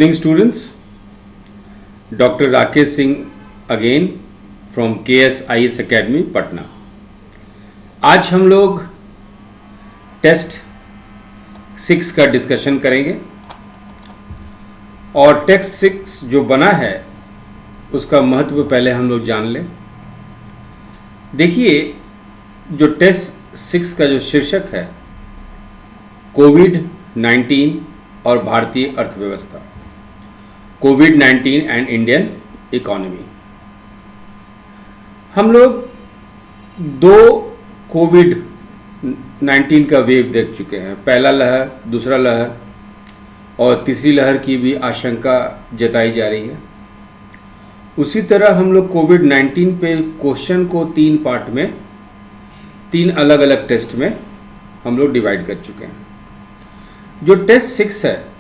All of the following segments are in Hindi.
Morning students, Dr. Rakesh Singh again from KSIS Academy Patna. आज हम लोग टेस्ट 6 का डिस्कशन करेंगे और टेस्ट 6 जो बना है उसका महत्व पहले हम लोग जान लें। देखिए, जो टेस्ट 6 का जो शीर्षक है कोविड-19 और भारतीय अर्थव्यवस्था, कोविड-19 एंड इंडियन इकोनॉमी। हम लोग दो कोविड-19 का वेव देख चुके हैं, पहला लहर, दूसरा लहर और तीसरी लहर की भी आशंका जताई जा रही है। उसी तरह हम लोग कोविड-19 पे क्वेश्चन को 3 पार्ट में, 3 अलग अलग टेस्ट में हम लोग डिवाइड कर चुके हैं। जो टेस्ट 6 है,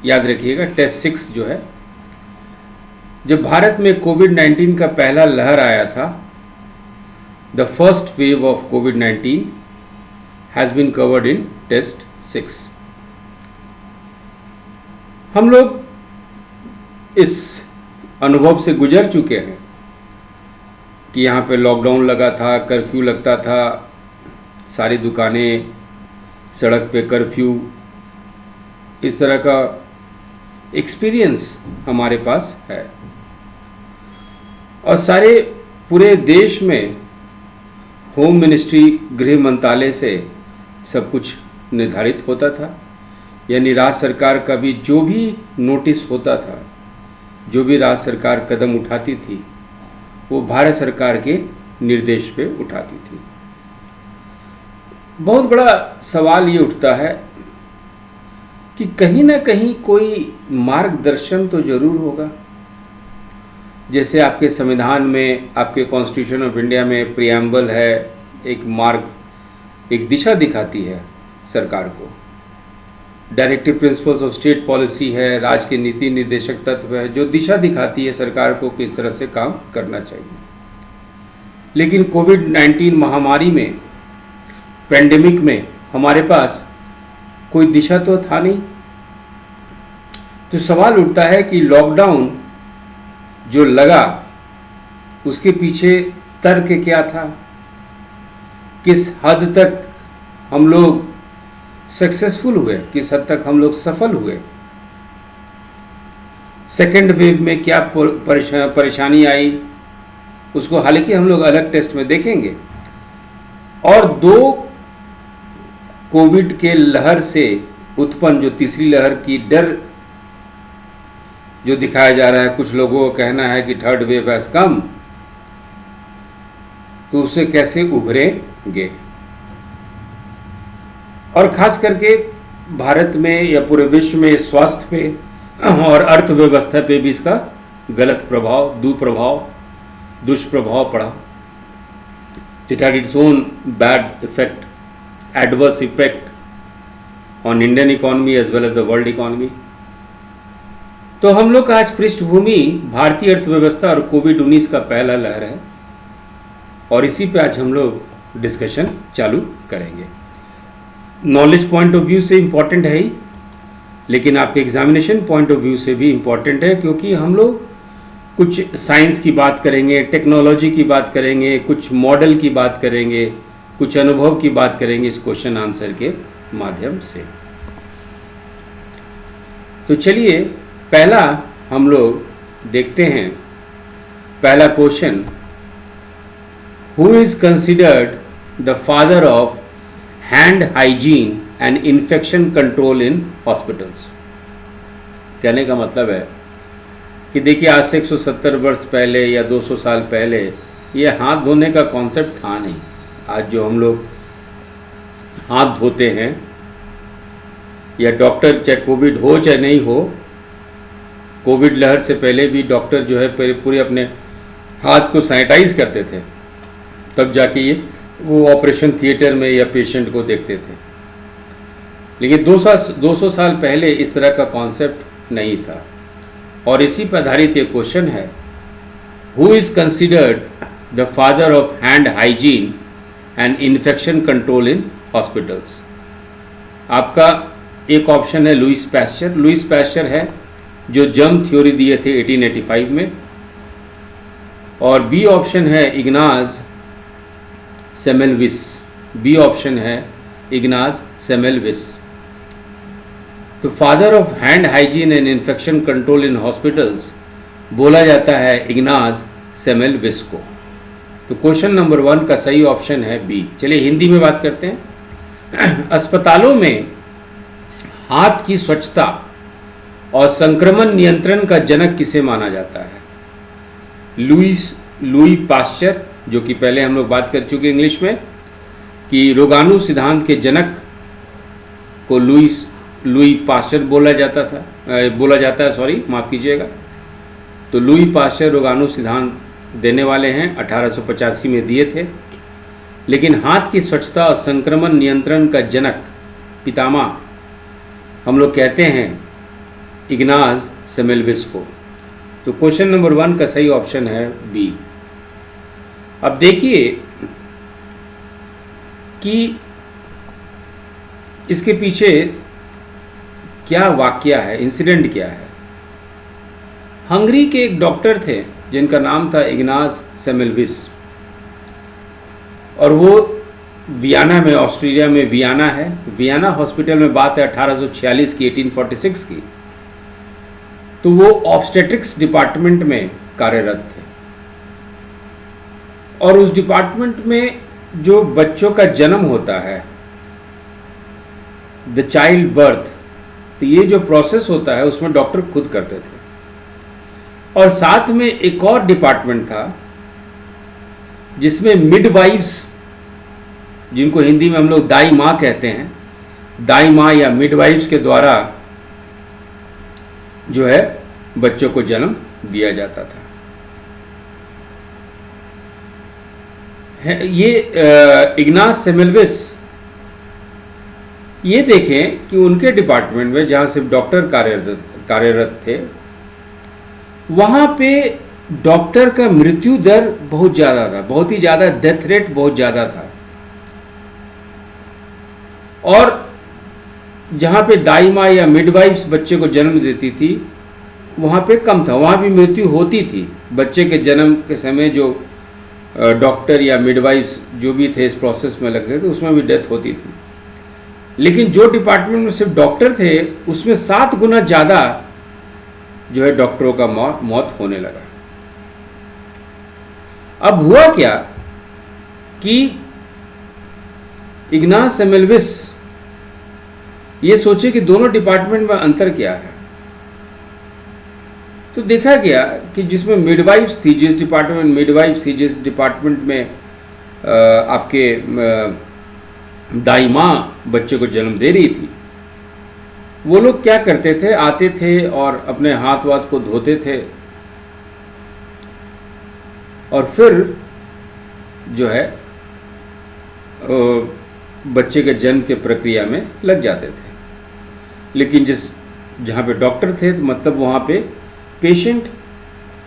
याद रखिएगा, टेस्ट 6 जो है, जब भारत में कोविड-19 का पहला लहर आया था, द फर्स्ट वेव ऑफ कोविड-19 has been covered in test 6। हम लोग इस अनुभव से गुजर चुके हैं कि यहाँ पे लॉकडाउन लगा था, कर्फ्यू लगता था, सारी दुकानें, सड़क पे कर्फ्यू, इस तरह का एक्सपीरियंस हमारे पास है। और सारे पूरे देश में होम मिनिस्ट्री, गृह मंत्रालय से सब कुछ निर्धारित होता था, यानी राज्य सरकार का भी जो भी नोटिस होता था, जो भी राज्य सरकार कदम उठाती थी, वो भारत सरकार के निर्देश पे उठाती थी। बहुत बड़ा सवाल ये उठता है कि कहीं ना कहीं कोई मार्गदर्शन तो जरूर होगा। जैसे आपके संविधान में, आपके कॉन्स्टिट्यूशन ऑफ इंडिया में प्रियम्बल है, एक मार्ग, एक दिशा दिखाती है सरकार को। Directive principles of state policy है, राज्य के नीति निर्देशक तत्व है, जो दिशा दिखाती है सरकार को किस तरह से काम करना चाहिए। लेकिन कोविड-19 महामारी में, पेंडेमिक में हमारे पास कोई दिशा तो था नहीं। तो सवाल उठता है कि लॉकडाउन जो लगा उसके पीछे तर्क क्या था, किस हद तक हम लोग सक्सेसफुल हुए, किस हद तक हम लोग सफल हुए, सेकेंड वेव में क्या परेशानी आई, उसको हालांकि हम लोग अलग टेस्ट में देखेंगे। और दो कोविड के लहर से उत्पन्न जो तीसरी लहर की डर जो दिखाया जा रहा है, कुछ लोगों का कहना है कि थर्ड वेव हैज कम, तो उससे कैसे उभरेंगे। और खास करके भारत में या पूरे विश्व में स्वास्थ्य पे और अर्थव्यवस्था पे भी इसका गलत प्रभाव, दुष्प्रभाव पड़ा। It had its own bad effect, adverse effect on Indian economy as well as the world economy। तो हम लोग का आज पृष्ठभूमि भारतीय अर्थव्यवस्था और कोविड-19 का पहला लहर है और इसी पे आज हम लोग डिस्कशन चालू करेंगे। नॉलेज पॉइंट ऑफ व्यू से इम्पॉर्टेंट है ही, लेकिन आपके एग्जामिनेशन पॉइंट ऑफ व्यू से भी इम्पॉर्टेंट है, क्योंकि हम लोग कुछ साइंस की बात करेंगे, टेक्नोलॉजी की बात करेंगे, कुछ मॉडल की बात करेंगे, कुछ अनुभव की बात करेंगे इस क्वेश्चन आंसर के माध्यम से। तो चलिए पहला हम लोग देखते हैं। पहला question, who is considered the father of hand hygiene and infection control in hospitals. कहने का मतलब है कि देखिए, आज से 170 वर्ष पहले या 200 साल पहले ये हाथ धोने का कॉन्सेप्ट था नहीं। आज जो हम लोग हाथ धोते हैं, या डॉक्टर, चाहे कोविड हो चाहे नहीं हो, कोविड लहर से पहले भी डॉक्टर जो है पूरे अपने हाथ को सैनिटाइज करते थे, तब जाके ये वो ऑपरेशन थिएटर में या पेशेंट को देखते थे। लेकिन 200 साल पहले इस तरह का कॉन्सेप्ट नहीं था। और इसी पर आधारित ये क्वेश्चन है, who is considered the father of hand hygiene and infection control in hospitals. आपका एक ऑप्शन है लुईस पैस्चर। लुईस पैस्चर है जो जर्म थ्योरी दिए थे 1885 में। और बी ऑप्शन है इग्नाज सेमेल्विस। बी ऑप्शन है इग्नाज सेमेल्विस। तो father of hand hygiene and infection control in hospitals बोला जाता है इग्नाज सेमेल्विस को। तो क्वेश्चन नंबर 1 का सही ऑप्शन है बी। चलिए हिंदी में बात करते हैं। अस्पतालों में हाथ की स्वच्छता और संक्रमण नियंत्रण का जनक किसे माना जाता है? लुई पाश्चर, जो कि पहले हम लोग बात कर चुके इंग्लिश में कि रोगाणु सिद्धांत के जनक को लुई पाश्चर बोला जाता है, सॉरी माफ़ कीजिएगा। तो लुई पाश्चर रोगाणु सिद्धांत देने वाले हैं, 1885 में दिए थे। लेकिन हाथ की स्वच्छता और संक्रमण नियंत्रण का जनक, पितामह, हम लोग कहते हैं इग्नाज सेमेल्विस को। तो क्वेश्चन नंबर 1 का सही ऑप्शन है बी। अब देखिए कि इसके पीछे क्या वाकया है, इंसिडेंट क्या है। हंगरी के एक डॉक्टर थे जिनका नाम था इग्नाज सेमेल्विस, और वो वियना में, ऑस्ट्रिया में वियना है, वियना हॉस्पिटल में बात है 1846 की, 1846 की। तो वो ऑब्स्टेट्रिक्स डिपार्टमेंट में कार्यरत थे, और उस डिपार्टमेंट में जो बच्चों का जन्म होता है, द चाइल्ड बर्थ, तो ये जो प्रोसेस होता है उसमें डॉक्टर खुद करते थे। और साथ में एक और डिपार्टमेंट था जिसमें मिडवाइफ्स, जिनको हिंदी में हम लोग दाई माँ कहते हैं, दाई माँ या मिडवाइफ्स के द्वारा जो है बच्चों को जन्म दिया जाता था। ये इग्नाज सेमेल्विस, ये देखें कि उनके डिपार्टमेंट में जहाँ सिर्फ डॉक्टर कार्यरत थे, वहाँ पे डॉक्टर का मृत्यु दर बहुत ज़्यादा था, बहुत ही ज़्यादा, डेथ रेट बहुत ज़्यादा था। और जहाँ पे दाई माँ या मिडवाइफ्स बच्चे को जन्म देती थी, वहाँ पे कम था, वहाँ भी मृत्यु होती थी। बच्चे के जन्म के समय जो डॉक्टर या मिडवाइफ्स जो भी थे इस प्रोसेस में लगते थे, उसमें भी डेथ होती थी। लेकिन जो डिपार्टमेंट में सिर्फ डॉक्टर थे, उसमें 7 गुना ज़्यादा जो है डॉक्टरों का मौत होने लगा। अब हुआ क्या कि इग्नाज सेमेल्विस ये सोचे कि दोनों डिपार्टमेंट में अंतर क्या है। तो देखा गया कि जिसमें मिडवाइफ्स थी, जिस डिपार्टमेंट में मिडवाइफ्स थी, जिस डिपार्टमेंट में आपके दाई माँ बच्चे को जन्म दे रही थी, वो लोग क्या करते थे, आते थे और अपने हाथ वाथ को धोते थे और फिर जो है बच्चे के जन्म के प्रक्रिया में लग जाते थे। लेकिन जहाँ पे डॉक्टर थे, तो मतलब वहाँ पे पेशेंट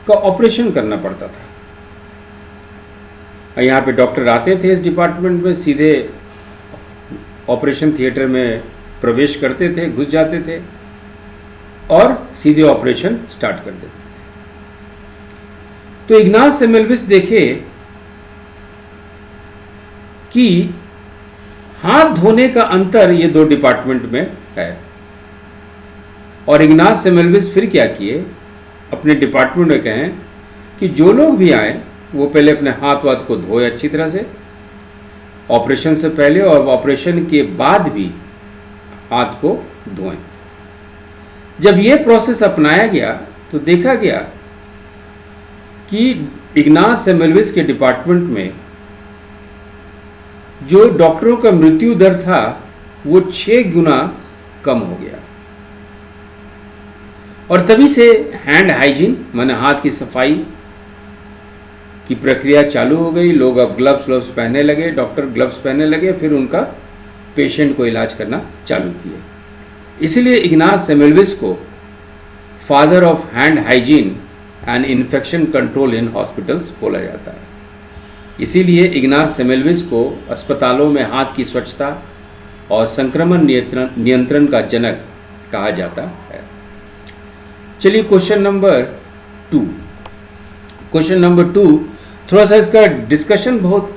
का ऑपरेशन करना पड़ता था। यहाँ पे डॉक्टर आते थे इस डिपार्टमेंट में, सीधे ऑपरेशन थिएटर में प्रवेश करते थे, घुस जाते थे और सीधे ऑपरेशन स्टार्ट कर देते थे। तो इग्नाज सेमेल्विस देखे कि हाथ धोने का अंतर ये दो डिपार्टमेंट में है। और इग्नाज सेमेल्विस फिर क्या किए, अपने डिपार्टमेंट में कहें कि जो लोग भी आए वो पहले अपने हाथ वाथ को धोए अच्छी तरह से, ऑपरेशन से पहले और ऑपरेशन के बाद भी हाथ को धोएं। जब ये प्रोसेस अपनाया गया तो देखा गया कि इग्नाज सेमेल्विस के डिपार्टमेंट में जो डॉक्टरों का मृत्यु दर था वो 6 गुना कम हो गया। और तभी से हैंड हाइजीन माने हाथ की सफाई की प्रक्रिया चालू हो गई। लोग अब ग्लव्स पहनने लगे, डॉक्टर ग्लव्स पहनने लगे, फिर उनका पेशेंट को इलाज करना चालू किया। इसलिए इग्नाज सेमेल्विस को father of hand hygiene and infection control in hospitals बोला जाता है। इसीलिए इग्नाज सेमेल्विस को अस्पतालों में हाथ की स्वच्छता और संक्रमण नियंत्रण का जनक कहा जाता है। चलिए क्वेश्चन नंबर 2। क्वेश्चन नंबर 2 थोड़ा सा इसका डिस्कशन बहुत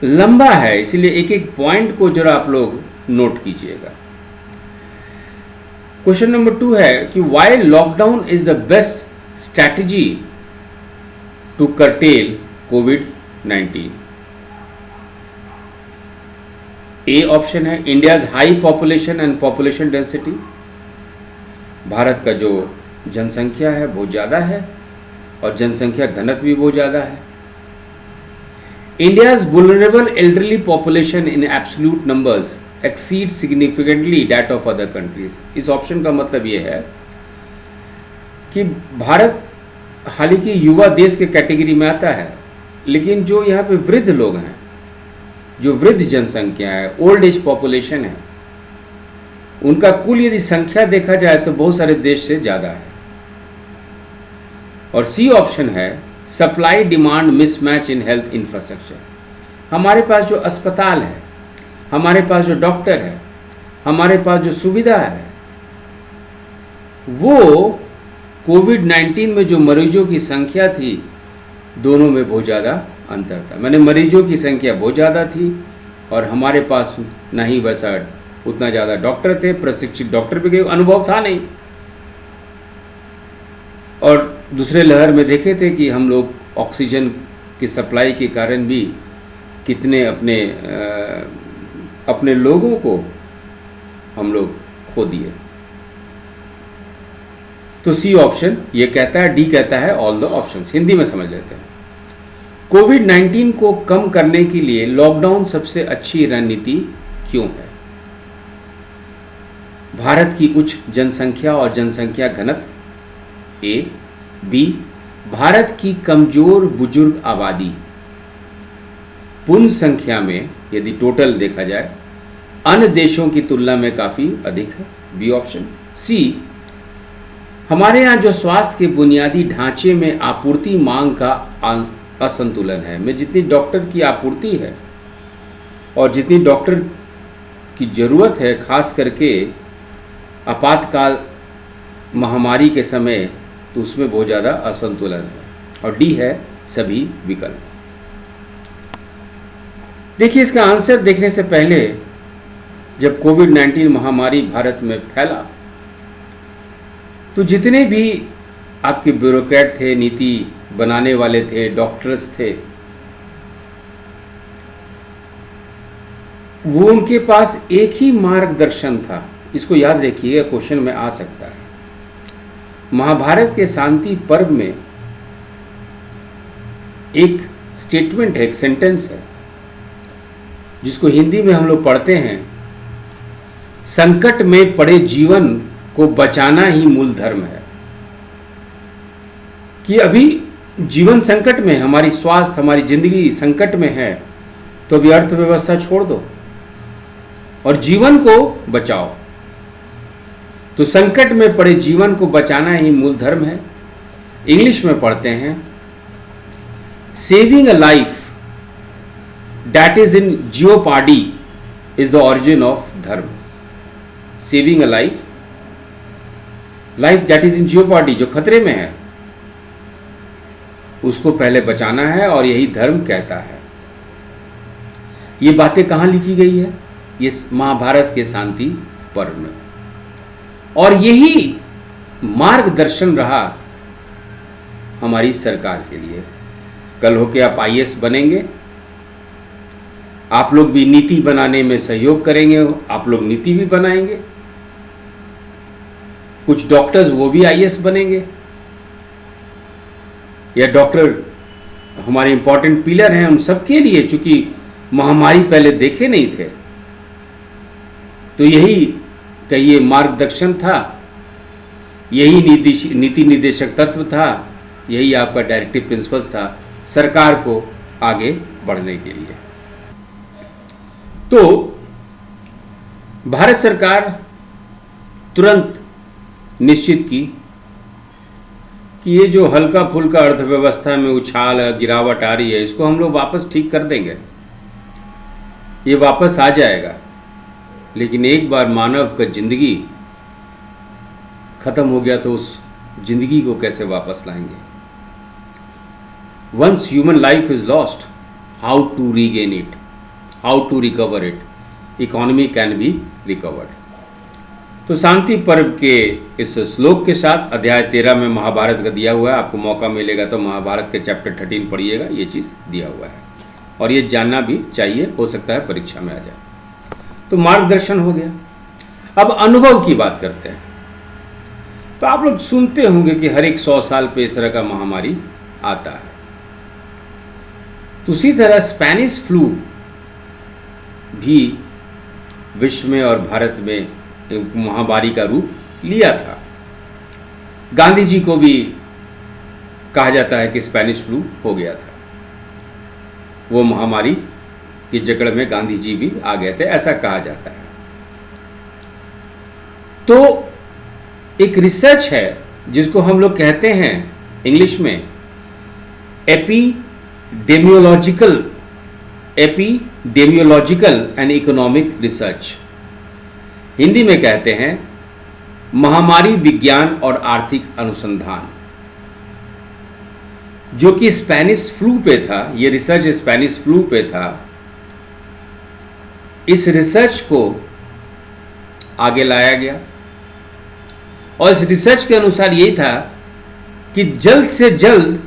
लंबा है, इसीलिए एक एक पॉइंट को जरा आप लोग नोट कीजिएगा। क्वेश्चन नंबर 2 है कि why lockdown is the best strategy to curtail कोविड-19। ए ऑप्शन है India's high population and population density, Bharat का जो जनसंख्या है बहुत ज़्यादा है और जनसंख्या घनत्व भी बहुत ज़्यादा है। India's vulnerable elderly population in absolute numbers exceed significantly that of other countries. इस ऑप्शन का मतलब ये है कि भारत हालांकि युवा देश के कैटेगरी में आता है, लेकिन जो यहाँ पे वृद्ध लोग हैं, जो वृद्ध जनसंख्या है, ओल्ड एज पॉपुलेशन है, उनका कुल यदि संख्या देखा जाए तो बहुत सारे देश से ज़्यादा है। और सी ऑप्शन है supply demand mismatch in health infrastructure. हमारे पास जो अस्पताल है, हमारे पास जो डॉक्टर है, हमारे पास जो सुविधा है, वो कोविड-19 में जो मरीजों की संख्या थी दोनों में बहुत ज़्यादा अंतर था। मैंने मरीजों की संख्या बहुत ज़्यादा थी और हमारे पास ना ही वैसा उतना ज़्यादा डॉक्टर थे, प्रशिक्षित डॉक्टर भी कोई अनुभव था नहीं। और दूसरे लहर में देखे थे कि हम लोग ऑक्सीजन की सप्लाई के कारण भी कितने अपने लोगों को हम लोग खो दिए। तो सी ऑप्शन ये कहता है, डी कहता है ऑल द ऑप्शंस। हिंदी में समझ लेते हैं। कोविड-19 को कम करने के लिए लॉकडाउन सबसे अच्छी रणनीति क्यों है? भारत की उच्च जनसंख्या और जनसंख्या घनत्व, ए। बी, भारत की कमजोर बुजुर्ग आबादी, पूर्ण संख्या में यदि टोटल देखा जाए अन्य देशों की तुलना में काफ़ी अधिक है, बी ऑप्शन। सी, हमारे यहाँ जो स्वास्थ्य के बुनियादी ढांचे में आपूर्ति मांग का असंतुलन है, में जितनी डॉक्टर की आपूर्ति है और जितनी डॉक्टर की ज़रूरत है, खास करके आपातकाल महामारी के समय, तो उसमें बहुत ज़्यादा असंतुलन है। और डी है सभी विकल्प। देखिए, इसका आंसर देखने से पहले जब कोविड-19 महामारी भारत में फैला तो जितने भी आपके ब्यूरोक्रेट थे, नीति बनाने वाले थे, डॉक्टर्स थे, वो उनके पास एक ही मार्गदर्शन था। इसको याद रखिएगा, क्वेश्चन में आ सकता है। महाभारत के शांति पर्व में एक स्टेटमेंट है, एक सेंटेंस है, जिसको हिंदी में हम लोग पढ़ते हैं, संकट में पड़े जीवन को बचाना ही मूल धर्म है। कि अभी जीवन संकट में, हमारी स्वास्थ्य, हमारी जिंदगी संकट में है, तो अभी अर्थव्यवस्था छोड़ दो और जीवन को बचाओ। तो संकट में पड़े जीवन को बचाना ही मूल धर्म है। इंग्लिश में पढ़ते हैं, saving a life that is in jeopardy is the origin of dharma. Saving a life, life that is in jeopardy, जो खतरे में है, उसको पहले बचाना है और यही धर्म कहता है। ये बातें कहाँ लिखी गई है? ये महाभारत के शांति पर्व में। और यही मार्गदर्शन रहा हमारी सरकार के लिए। कल होके आप आईएएस बनेंगे, आप लोग भी नीति बनाने में सहयोग करेंगे, आप लोग नीति भी बनाएंगे। कुछ डॉक्टर्स वो भी आईएएस बनेंगे, या डॉक्टर हमारे इंपॉर्टेंट पिलर हैं उन सबके लिए, चूंकि महामारी पहले देखे नहीं थे, तो यही कहिए मार्गदर्शन था, यही नीति निर्देशक तत्व था, यही आपका डायरेक्टिव प्रिंसिपल्स था सरकार को आगे बढ़ने के लिए। तो भारत सरकार तुरंत निश्चित की कि ये जो हल्का फुल्का अर्थव्यवस्था में उछाल गिरावट आ रही है, इसको हम लोग वापस ठीक कर देंगे, ये वापस आ जाएगा। लेकिन एक बार मानव का जिंदगी खत्म हो गया तो उस जिंदगी को कैसे वापस लाएंगे? Once human life is lost, how to regain it, how to recover it, economy can be recovered. तो शांति पर्व के इस श्लोक के साथ अध्याय 13 में महाभारत का दिया हुआ है। आपको मौका मिलेगा तो महाभारत के चैप्टर 13 पढ़िएगा, ये चीज़ दिया हुआ है और ये जानना भी चाहिए, हो सकता है परीक्षा में आ जाए। तो मार्गदर्शन हो गया। अब अनुभव की बात करते हैं। तो आप लोग सुनते होंगे कि हर एक 100 साल पे इस तरह का महामारी आता है। तो उसी तरह स्पेनिश फ्लू भी विश्व में और भारत में एक महामारी का रूप लिया था। गांधी जी को भी कहा जाता है कि स्पेनिश फ्लू हो गया था। वो महामारी की जकड़ में गांधी जी भी आ गए थे, ऐसा कहा जाता है। तो एक रिसर्च है जिसको हम लोग कहते हैं इंग्लिश में epidemiological and economic research, Hindi में कहते हैं महामारी विज्ञान और आर्थिक अनुसंधान, जो कि स्पेनिश फ्लू पे था। ये रिसर्च स्पेनिश फ्लू पे था। इस रिसर्च को आगे लाया गया और इस रिसर्च के अनुसार यही था कि जल्द से जल्द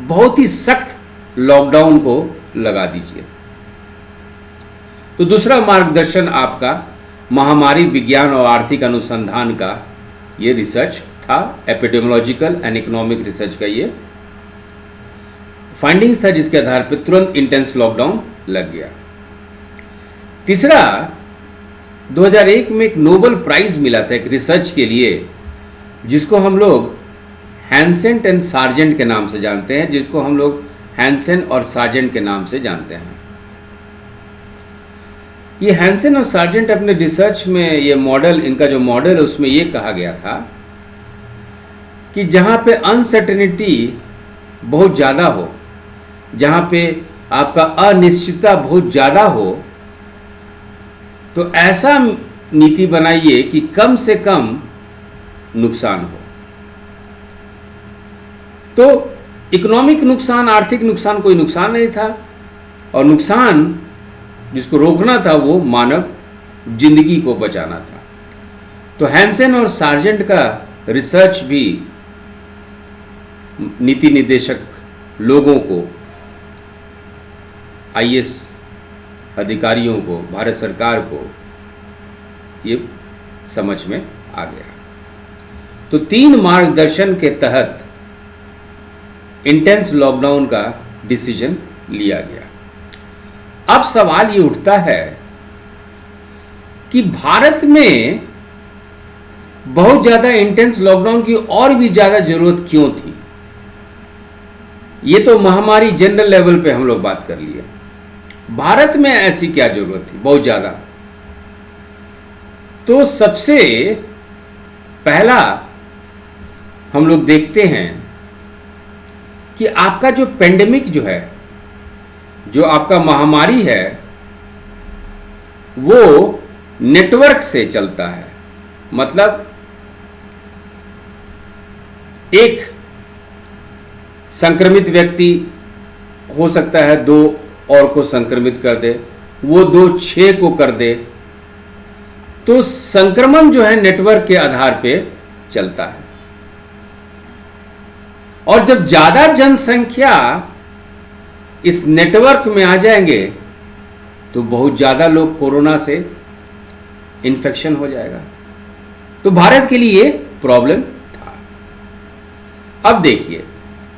बहुत ही सख्त लॉकडाउन को लगा दीजिए। तो दूसरा मार्गदर्शन आपका महामारी विज्ञान और आर्थिक अनुसंधान का ये रिसर्च था, एपिडेमियोलॉजिकल एंड इकोनॉमिक रिसर्च का ये फाइंडिंग्स था, जिसके आधार पर तुरंत इंटेंस लॉकडाउन लग गया। तीसरा, 2001 में एक नोबेल प्राइज मिला था एक रिसर्च के लिए, जिसको हम लोग हैंसेन एंड सार्जेंट के नाम से जानते हैं, जिसको हम लोग हैंसेन और सार्जेंट के नाम से जानते हैं। ये हैंसेन और सार्जेंट अपने रिसर्च में ये मॉडल, इनका जो मॉडल है उसमें ये कहा गया था कि जहाँ पे अनसर्टेनिटी बहुत ज़्यादा हो, जहाँ पे आपका अनिश्चितता बहुत ज़्यादा हो, तो ऐसा नीति बनाइए कि कम से कम नुकसान हो। तो इकोनॉमिक नुकसान, आर्थिक नुकसान कोई नुकसान नहीं था, और नुकसान जिसको रोकना था वो मानव जिंदगी को बचाना था। तो हैंसेन और सार्जेंट का रिसर्च भी नीति निर्देशक लोगों को, आईएएस अधिकारियों को, भारत सरकार को ये समझ में आ गया। तो 3 मार्गदर्शन के तहत इंटेंस लॉकडाउन का डिसीजन लिया गया। अब सवाल ये उठता है कि भारत में बहुत ज्यादा इंटेंस लॉकडाउन की और भी ज्यादा जरूरत क्यों थी? ये तो महामारी जनरल लेवल पे हम लोग बात कर लिए, भारत में ऐसी क्या जरूरत थी बहुत ज्यादा? तो सबसे पहला हम लोग देखते हैं कि आपका जो पेंडेमिक जो है, जो आपका महामारी है, वो नेटवर्क से चलता है। मतलब एक संक्रमित व्यक्ति हो सकता है 2 और को संक्रमित कर दे, वो 2 6 को कर दे। तो संक्रमण जो है नेटवर्क के आधार पे चलता है, और जब ज्यादा जनसंख्या इस नेटवर्क में आ जाएंगे तो बहुत ज्यादा लोग कोरोना से इन्फेक्शन हो जाएगा। तो भारत के लिए ये प्रॉब्लम था। अब देखिए,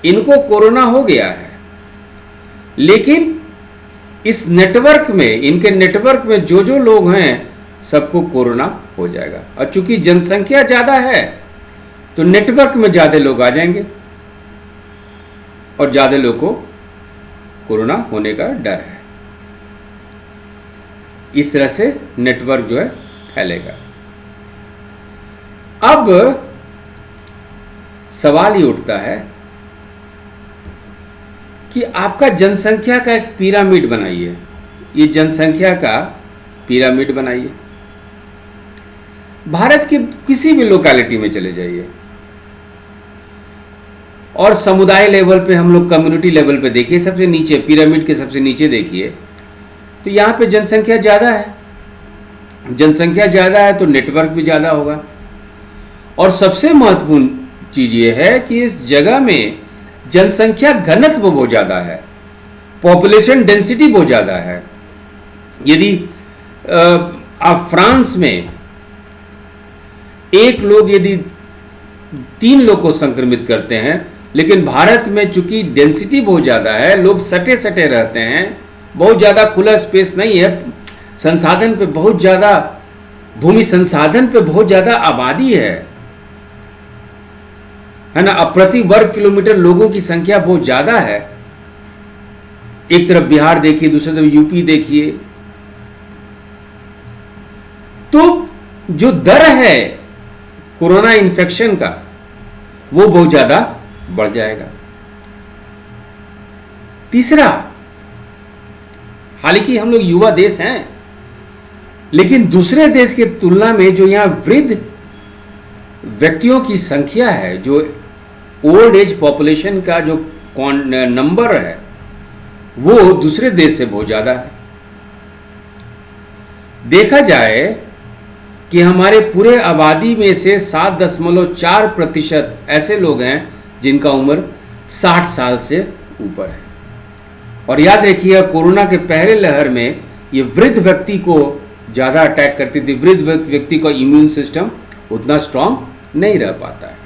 इनको कोरोना हो गया है, लेकिन इस नेटवर्क में, इनके नेटवर्क में जो जो लोग हैं सबको कोरोना हो जाएगा। और चूंकि जनसंख्या ज्यादा है तो नेटवर्क में ज्यादा लोग आ जाएंगे और ज्यादा लोग को कोरोना होने का डर है। इस तरह से नेटवर्क जो है फैलेगा। अब सवाल ये उठता है कि आपका जनसंख्या का एक पिरामिड बनाइए। ये जनसंख्या का पिरामिड बनाइए। भारत के किसी भी लोकेलिटी में चले जाइए, और समुदाय लेवल पे हम लोग कम्युनिटी लेवल पे देखिए, सबसे नीचे पिरामिड के सबसे नीचे देखिए, तो यहाँ पे जनसंख्या ज़्यादा है। जनसंख्या ज़्यादा है तो नेटवर्क भी ज़्यादा होगा। और सबसे महत्वपूर्ण चीज़ ये है कि इस जगह में जनसंख्या घनत्व बहुत ज़्यादा है, पॉपुलेशन डेंसिटी बहुत ज़्यादा है। यदि आप फ्रांस में एक लोग यदि 3 लोग को संक्रमित करते हैं, लेकिन भारत में चूंकि डेंसिटी बहुत ज़्यादा है, लोग सटे सटे रहते हैं, बहुत ज़्यादा खुला स्पेस नहीं है, संसाधन पे बहुत ज़्यादा, भूमि संसाधन पे बहुत ज़्यादा आबादी है ना। अब प्रति वर्ग किलोमीटर लोगों की संख्या बहुत ज़्यादा है। एक तरफ बिहार देखिए, दूसरी तरफ यूपी देखिए, तो जो दर है कोरोना इन्फेक्शन का वो बहुत ज़्यादा बढ़ जाएगा। तीसरा, हालांकि हम लोग युवा देश हैं, लेकिन दूसरे देश की तुलना में जो यहाँ वृद्ध व्यक्तियों की संख्या है, जो ओल्ड एज पॉपुलेशन का जो नंबर है, वो दूसरे देश से बहुत ज़्यादा है। देखा जाए कि हमारे पूरे आबादी में से 7.4% ऐसे लोग हैं जिनका उम्र 60 साल से ऊपर है। और याद रखिए, कोरोना के पहले लहर में ये वृद्ध व्यक्ति को ज़्यादा अटैक करती थी। वृद्ध व्यक्ति का इम्यून सिस्टम उतना स्ट्रांग नहीं रह पाता है।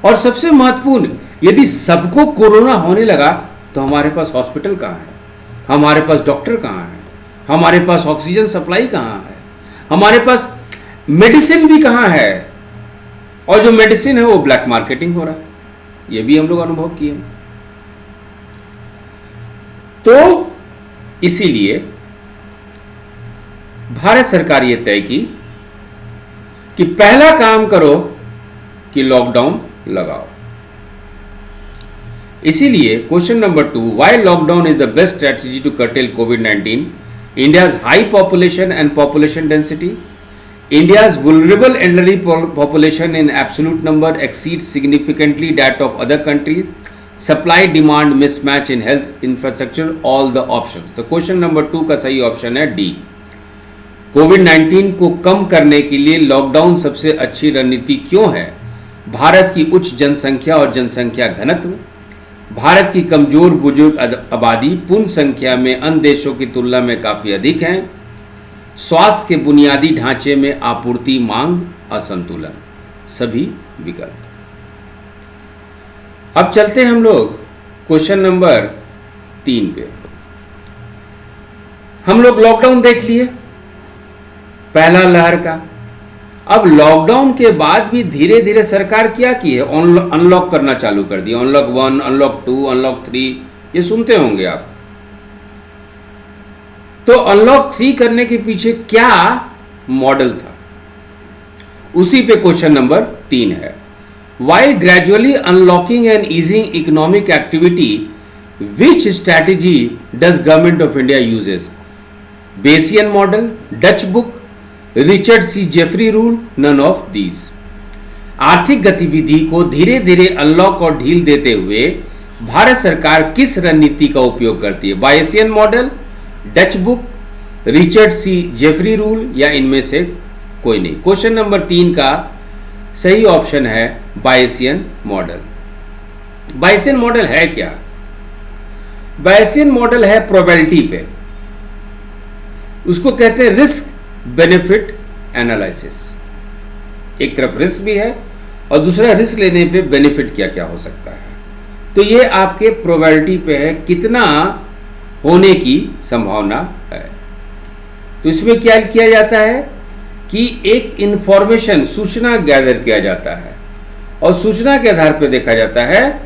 और सबसे महत्वपूर्ण, यदि सबको कोरोना होने लगा तो हमारे पास हॉस्पिटल कहाँ है, हमारे पास डॉक्टर कहाँ है, हमारे पास ऑक्सीजन सप्लाई कहाँ है, हमारे पास मेडिसिन भी कहाँ है। और जो मेडिसिन है वो ब्लैक मार्केटिंग हो रहा है, ये भी हम लोग अनुभव किए। तो इसीलिए भारत सरकार ये तय की कि पहला काम करो कि लॉकडाउन लगाओ। इसीलिए question number 2, why lockdown is the best strategy to curtail कोविड-19? India's high population and population density. India's vulnerable elderly population in absolute number exceeds significantly that of other countries. Supply-demand mismatch in health infrastructure, all the options. तो क्वेश्चन नंबर 2 का सही ऑप्शन है डी। कोविड-19 को कम करने के लिए लॉकडाउन सबसे अच्छी रणनीति क्यों है? भारत की उच्च जनसंख्या और जनसंख्या घनत्व, भारत की कमजोर बुजुर्ग आबादी पूर्ण संख्या में अन्य देशों की तुलना में काफ़ी अधिक है, स्वास्थ्य के बुनियादी ढांचे में आपूर्ति मांग असंतुलन, सभी विकल्प। अब चलते हैं हम लोग क्वेश्चन नंबर 3 पे। हम लोग लॉकडाउन देख लिए पहला लहर का। अब लॉकडाउन के बाद भी धीरे धीरे सरकार क्या की है, अनलॉक करना चालू कर दिया। अनलॉक 1, अनलॉक 2, अनलॉक 3, ये सुनते होंगे आप। तो अनलॉक 3 करने के पीछे क्या मॉडल था, उसी पे क्वेश्चन नंबर 3 है। While gradually unlocking and easing economic activity, which strategy does Government of India uses? Bayesian model, Dutch book, Richard C Jeffrey rule, none of these. आर्थिक गतिविधि को धीरे धीरे अनलॉक और ढील देते हुए भारत सरकार किस रणनीति का उपयोग करती है? बायसियन model, Dutch book, Richard C Jeffrey rule, या इनमें से कोई नहीं। क्वेश्चन नंबर 3 का सही ऑप्शन है बायसियन मॉडल। बायसियन मॉडल है क्या? बायसियन मॉडल है प्रोबेबिलिटी पे, उसको कहते हैं रिस्क बेनिफिट एनालिसिस। एक तरफ रिस्क भी है और दूसरा रिस्क लेने पे बेनिफिट क्या क्या हो सकता है। तो ये आपके प्रोबेबिलिटी पे है, कितना होने की संभावना है। तो इसमें क्या किया जाता है कि एक इंफॉर्मेशन, सूचना गैदर किया जाता है और सूचना के आधार पर देखा जाता है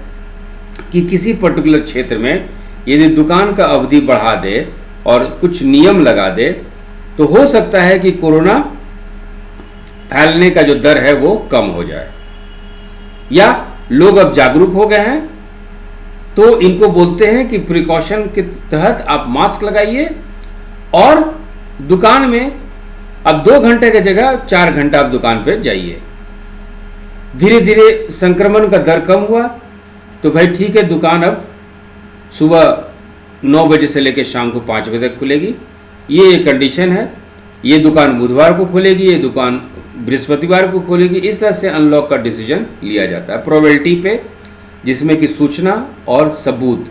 कि किसी पर्टिकुलर क्षेत्र में यदि दुकान का अवधि बढ़ा दे और कुछ नियम लगा दे तो हो सकता है कि कोरोना फैलने का जो दर है वो कम हो जाए। या लोग अब जागरूक हो गए हैं तो इनको बोलते हैं कि प्रिकॉशन के तहत आप मास्क लगाइए और दुकान में अब 2 घंटे की जगह 4 घंटा आप दुकान पे जाइए। धीरे धीरे संक्रमण का दर कम हुआ, तो भाई ठीक है, दुकान अब सुबह 9 बजे से लेकर शाम को 5 बजे तक खुलेगी, ये कंडीशन है। ये दुकान बुधवार को खुलेगी, ये दुकान बृहस्पतिवार को खुलेगी। इस तरह से अनलॉक का डिसीजन लिया जाता है प्रोबेबिलिटी पे, जिसमें कि सूचना और सबूत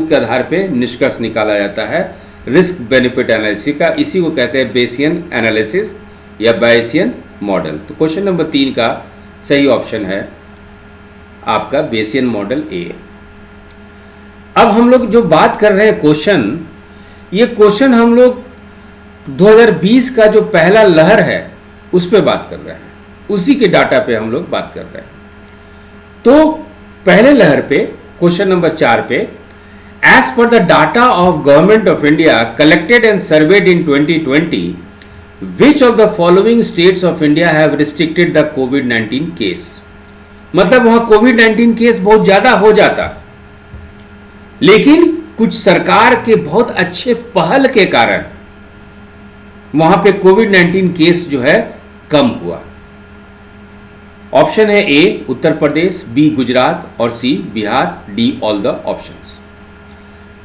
के आधार पे निष्कर्ष निकाला जाता है रिस्क बेनिफिट एनालिसिस का। इसी को कहते हैं बेसियन एनालिसिस या बायसियन मॉडल। तो क्वेश्चन नंबर 3 का सही ऑप्शन है आपका बेसियन मॉडल ए। अब हम लोग जो बात कर रहे हैं क्वेश्चन, ये क्वेश्चन हम लोग 2020 का जो पहला लहर है उस पे बात कर रहे हैं, उसी के डाटा पे हम लोग बात कर रहे हैं। तो पहले लहर पे क्वेश्चन नंबर 4 पे, as per the data of government of India collected and surveyed in 2020, which of the following states of India have restricted the कोविड-19 केस। मतलब वहां कोविड-19 केस बहुत ज्यादा हो जाता, लेकिन कुछ सरकार के बहुत अच्छे पहल के कारण वहां पे कोविड-19 केस जो है कम हुआ। ऑप्शन है ए उत्तर प्रदेश, बी गुजरात और C Bihar, D all the options.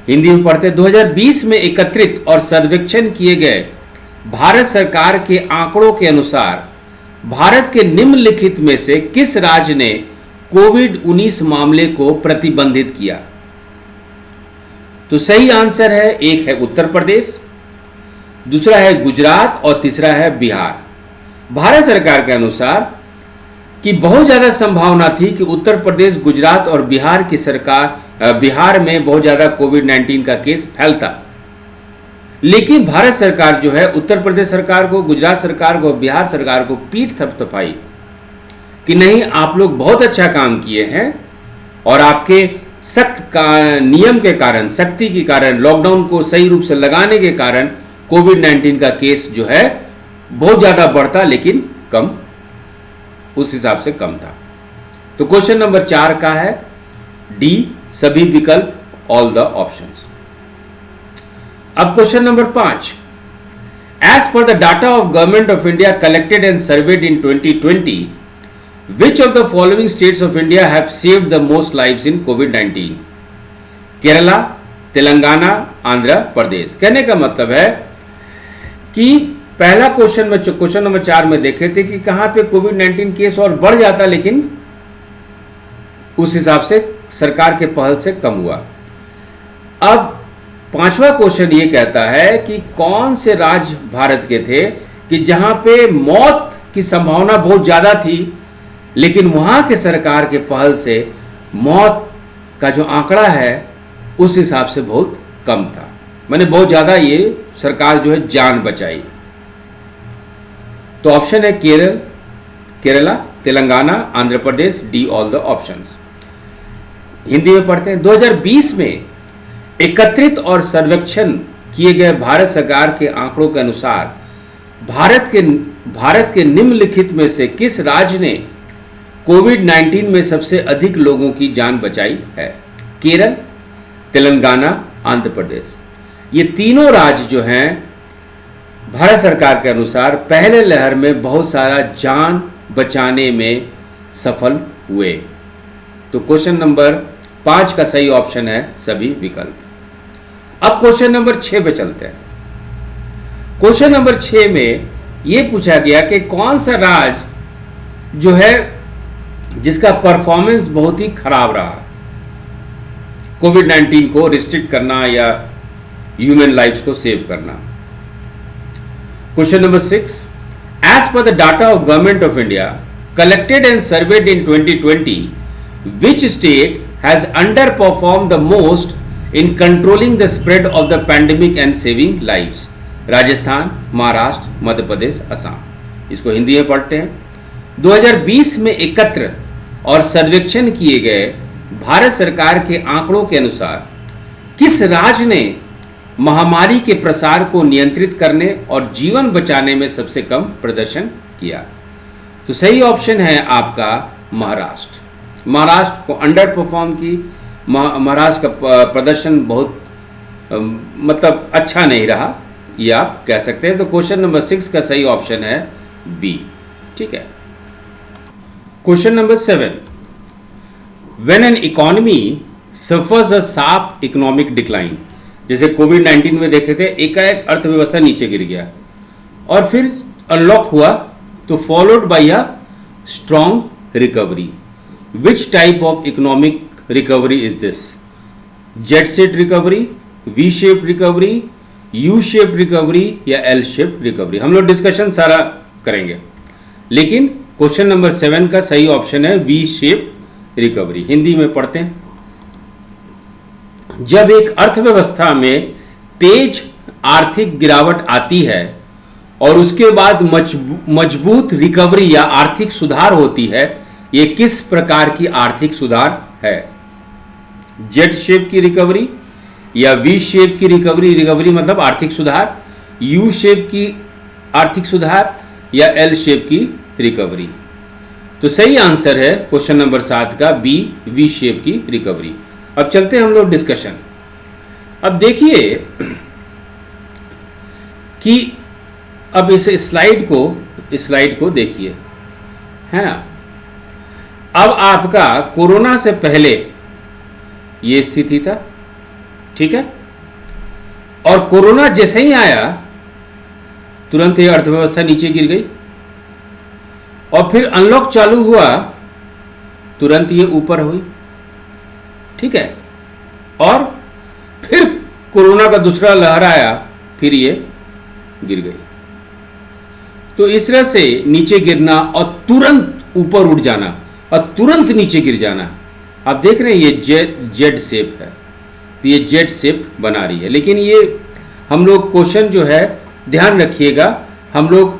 Hindi में पढ़ते हैं। 2020 में एकत्रित और सर्वेक्षण किए गए भारत सरकार के आंकड़ों के अनुसार भारत के निम्नलिखित में से किस राज्य ने कोविड-19 मामले को प्रतिबंधित किया। तो सही आंसर है, एक है उत्तर प्रदेश, दूसरा है गुजरात और तीसरा है बिहार। भारत सरकार के अनुसार कि बहुत ज्यादा संभावना थी कि उत्तर प्रदेश, गुजरात और बिहार की सरकार, बिहार में बहुत ज्यादा कोविड-19 का केस फैलता, लेकिन भारत सरकार जो है उत्तर प्रदेश सरकार को, गुजरात सरकार को, बिहार सरकार को पीठ थपथपाई कि नहीं, आप लोग बहुत अच्छा काम किए हैं और आपके सख्त का नियम के कारण, सख्ती के कारण, लॉकडाउन को सही रूप से लगाने के कारण कोविड-19 का केस जो है बहुत ज्यादा बढ़ता, लेकिन कम, उस हिसाब से कम था। तो क्वेश्चन नंबर 4 का है डी, सभी विकल्प, ऑल द ऑप्शंस। अब question number 5, as per the data of government of India collected and surveyed in 2020, which of the following states of India have saved the most lives in कोविड-19। केरला, तेलंगाना, आंध्र प्रदेश। कहने का मतलब है कि पहला क्वेश्चन में, क्वेश्चन नंबर 4 में देखे थे कि कहां पे कोविड-19 केस और बढ़ जाता, लेकिन उस हिसाब से सरकार के पहल से कम हुआ। अब 5वां क्वेश्चन ये कहता है कि कौन से राज्य भारत के थे कि जहां पे मौत की संभावना बहुत ज्यादा थी, लेकिन वहां के सरकार के पहल से मौत का जो आंकड़ा है उस हिसाब से बहुत कम था। मैंने बहुत ज्यादा ये सरकार जो है जान बचाई। तो ऑप्शन है Kerala, Telangana, Andhra Pradesh, D all the options. Hindi में पढ़ते हैं। 2020 में एकत्रित और सर्वेक्षण किए गए भारत सरकार के आंकड़ों के अनुसार भारत के निम्नलिखित में से किस राज्य ने कोविड-19 में सबसे अधिक लोगों की जान बचाई है। केरल, तेलंगाना, आंध्र प्रदेश। ये तीनों राज्य जो हैं भारत सरकार के अनुसार पहले लहर में बहुत सारा जान बचाने में सफल हुए। तो क्वेश्चन नंबर 5 का सही ऑप्शन है सभी विकल्प। अब क्वेश्चन नंबर 6 पे चलते हैं। क्वेश्चन नंबर 6 में यह पूछा गया कि कौन सा राज्य जो है जिसका परफॉर्मेंस बहुत ही खराब रहा कोविड-19 को रिस्ट्रिक्ट करना या ह्यूमन लाइफ्स को सेव करना। Question number 6, as per the data of government of India collected and surveyed in 2020, which state has underperform the most in controlling the spread of the pandemic and saving lives. Rajasthan, Maharashtra, Madhya Pradesh, Assam. इसको हिंदी में पढ़ते हैं। 2020 में एकत्र और सर्वेक्षण किए गए भारत सरकार के आंकड़ों के अनुसार किस राज्य ने महामारी के प्रसार को नियंत्रित करने और जीवन बचाने में सबसे कम प्रदर्शन किया। तो सही ऑप्शन है आपका महाराष्ट्र। महाराष्ट्र को अंडर परफॉर्म की, महाराष्ट्र का प्रदर्शन बहुत मतलब अच्छा नहीं रहा, ये आप कह सकते हैं। तो क्वेश्चन नंबर 6 का सही ऑप्शन है बी। ठीक है। Question number 7, when an economy suffers a sharp economic decline, जैसे कोविड 19 में देखे थे, एकाएक अर्थव्यवस्था नीचे गिर गया और फिर अनलॉक हुआ, तो followed by a strong recovery. Which type of economic recovery is this? Z shape recovery, V shape recovery, U shape recovery या एल शेप रिकवरी? हम लोग डिस्कशन सारा करेंगे, लेकिन क्वेश्चन नंबर 7 का सही ऑप्शन है वी शेप रिकवरी। हिंदी में पढ़ते हैं। जब एक अर्थव्यवस्था में तेज आर्थिक गिरावट आती है और उसके बाद मजबूत रिकवरी या आर्थिक सुधार होती है, यह किस प्रकार की आर्थिक सुधार है? जेड शेप की रिकवरी या वी शेप की रिकवरी? रिकवरी मतलब आर्थिक सुधार। यू शेप की आर्थिक सुधार या एल शेप की रिकवरी? तो सही आंसर है क्वेश्चन नंबर 7 का बी, वी शेप की रिकवरी। अब चलते हैं हम लोग डिस्कशन। अब देखिए कि अब इस स्लाइड को देखिए, है ना। अब आपका कोरोना से पहले ये स्थिति था, ठीक है, और कोरोना जैसे ही आया तुरंत ये अर्थव्यवस्था नीचे गिर गई और फिर अनलॉक चालू हुआ, तुरंत ये ऊपर हुई, ठीक है, और फिर कोरोना का दूसरा लहर आया, फिर ये गिर गई। तो इस तरह से नीचे गिरना और तुरंत ऊपर उठ जाना और तुरंत नीचे गिर जाना। आप देख रहे हैं ये जेड शेप है, तो ये जेड शेप बना रही है। लेकिन ये हम लोग क्वेश्चन जो है ध्यान रखिएगा, हम लोग